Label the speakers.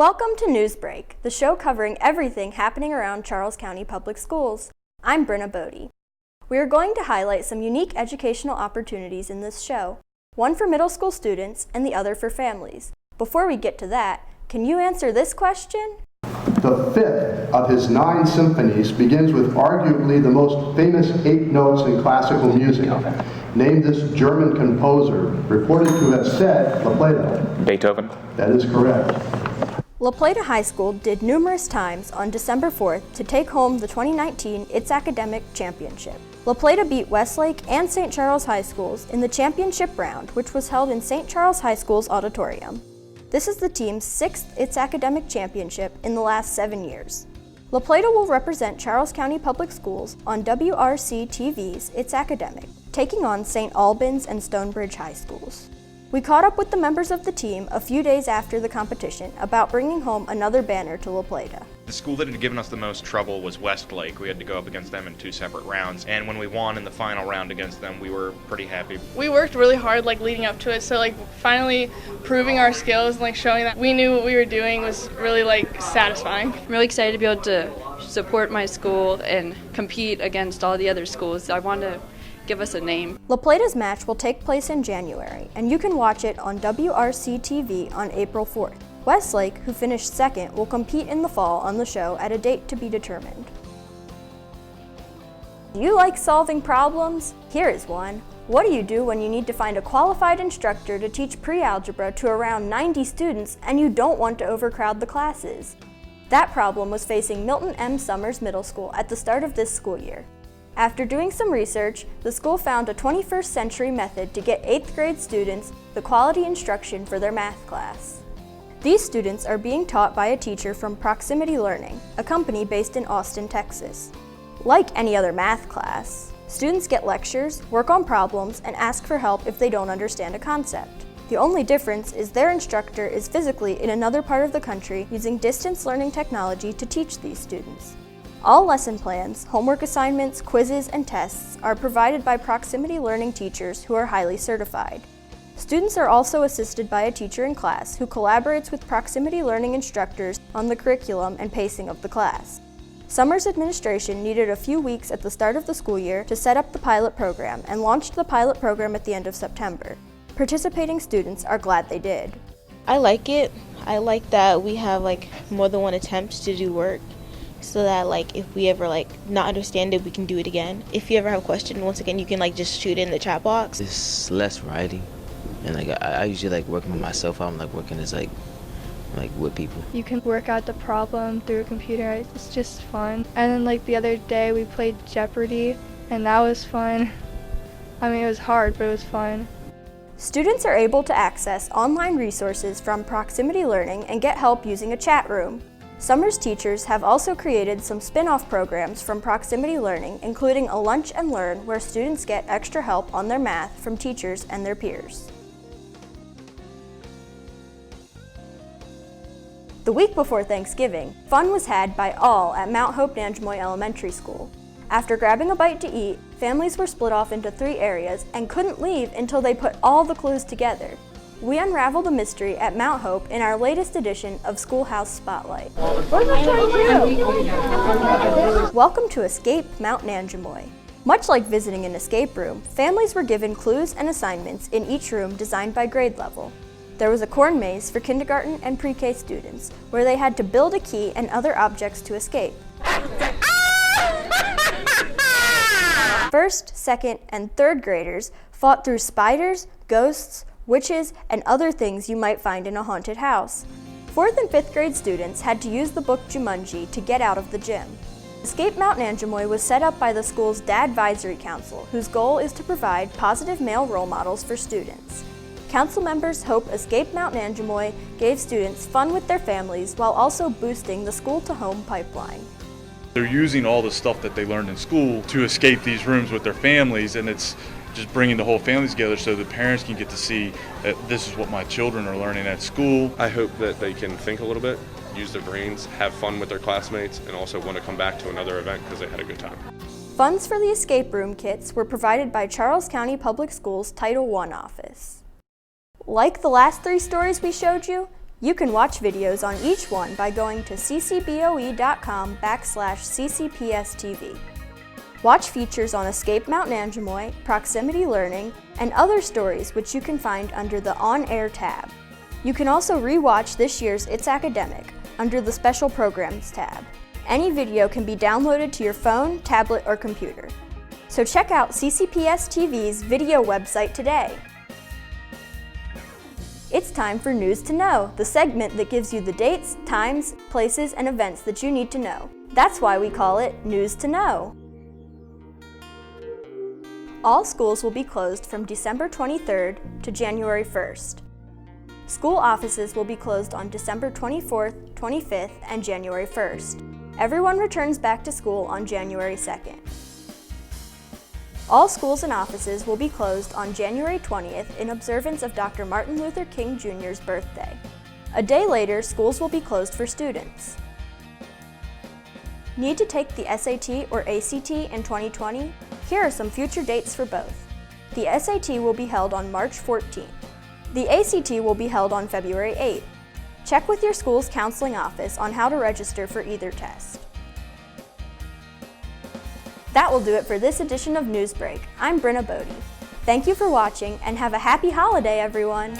Speaker 1: Welcome to NewsBreak, the show covering everything happening around Charles County Public Schools. I'm Brynna Bode. We are going to highlight some unique educational opportunities in this show, one for middle school students and the other for families. Before we get to that, can you answer this question?
Speaker 2: The fifth of his 9 symphonies begins with arguably the most famous 8 notes in classical music. Named this German composer, reported to have said La Plata.
Speaker 3: Beethoven.
Speaker 2: That is correct.
Speaker 1: La Plata High School did numerous times on December 4th to take home the 2019 Its Academic Championship. La Plata beat Westlake and St. Charles High Schools in the championship round, which was held in St. Charles High School's auditorium. This is the team's 6th Its Academic Championship in the last 7 years. La Plata will represent Charles County Public Schools on WRC-TV's Its Academic, taking on St. Albans and Stonebridge High Schools. We caught up with the members of the team a few days after the competition about bringing home another banner to La Plata.
Speaker 3: The school that had given us the most trouble was Westlake. We had to go up against them in 2 separate rounds, and when we won in the final round against them, we were pretty happy.
Speaker 4: We worked really hard leading up to it, so finally proving our skills and showing that we knew what we were doing was really satisfying.
Speaker 5: I'm really excited to be able to support my school and compete against all the other schools. I want to give us a name.
Speaker 1: La Plata's match will take place in January, and you can watch it on WRC-TV on April 4th. Westlake, who finished 2nd, will compete in the fall on the show at a date to be determined. Do you like solving problems? Here is one. What do you do when you need to find a qualified instructor to teach pre-algebra to around 90 students and you don't want to overcrowd the classes? That problem was facing Milton M. Summers Middle School at the start of this school year. After doing some research, the school found a 21st century method to get 8th grade students the quality instruction for their math class. These students are being taught by a teacher from Proximity Learning, a company based in Austin, Texas. Like any other math class, students get lectures, work on problems, and ask for help if they don't understand a concept. The only difference is their instructor is physically in another part of the country using distance learning technology to teach these students. All lesson plans, homework assignments, quizzes, and tests are provided by Proximity Learning teachers who are highly certified. Students are also assisted by a teacher in class who collaborates with Proximity Learning instructors on the curriculum and pacing of the class. Summers administration needed a few weeks at the start of the school year to set up the pilot program and launched the pilot program at the end of September. Participating students are glad they did.
Speaker 6: I like it. I like that we have more than one attempt to do work, so that if we ever not understand it, we can do it again. If you ever have a question, once again, you can just shoot it in the chat box.
Speaker 7: It's less variety, and I usually working with myself. I'm working as with people.
Speaker 4: You can work out the problem through a computer. It's just fun. And then the other day we played Jeopardy, and that was fun. I mean, it was hard, but it was fun.
Speaker 1: Students are able to access online resources from Proximity Learning and get help using a chat room. Summers teachers have also created some spin-off programs from Proximity Learning, including a Lunch and Learn where students get extra help on their math from teachers and their peers. The week before Thanksgiving, fun was had by all at Mount Hope Nanjemoy Elementary School. After grabbing a bite to eat, families were split off into 3 areas and couldn't leave until they put all the clues together. We unravel the mystery at Mount Hope in our latest edition of Schoolhouse Spotlight. What am I trying to do? Welcome to Escape Mount Nanjemoy. Much like visiting an escape room, families were given clues and assignments in each room designed by grade level. There was a corn maze for kindergarten and pre-K students, where they had to build a key and other objects to escape. First, second, and third graders fought through spiders, ghosts, witches, and other things you might find in a haunted house. 4th and 5th grade students had to use the book Jumanji to get out of the gym. Escape Mount Nanjemoy was set up by the school's Dadvisory Council, whose goal is to provide positive male role models for students. Council members hope Escape Mount Nanjemoy gave students fun with their families while also boosting the school-to-home pipeline.
Speaker 8: They're using all the stuff that they learned in school to escape these rooms with their families, and it's just bringing the whole family together so the parents can get to see that this is what my children are learning at school.
Speaker 9: I hope that they can think a little bit, use their brains, have fun with their classmates, and also want to come back to another event because they had a good time.
Speaker 1: Funds for the escape room kits were provided by Charles County Public Schools Title I office. Like the last 3 stories we showed you, You can watch videos on each one by going to ccboe.com/CCPS-TV. Watch features on Escape Mount Nanjemoy, Proximity Learning, and other stories which you can find under the On Air tab. You can also re-watch this year's It's Academic under the Special Programs tab. Any video can be downloaded to your phone, tablet, or computer. So check out CCPS-TV's video website today. It's time for News to Know, the segment that gives you the dates, times, places, and events that you need to know. That's why we call it News to Know. All schools will be closed from December 23rd to January 1st. School offices will be closed on December 24th, 25th, and January 1st. Everyone returns back to school on January 2nd. All schools and offices will be closed on January 20th in observance of Dr. Martin Luther King Jr.'s birthday. A day later, schools will be closed for students. Need to take the SAT or ACT in 2020? Here are some future dates for both. The SAT will be held on March 14th. The ACT will be held on February 8th. Check with your school's counseling office on how to register for either test. That will do it for this edition of NewsBreak. I'm Brynna Bode. Thank you for watching and have a happy holiday, everyone!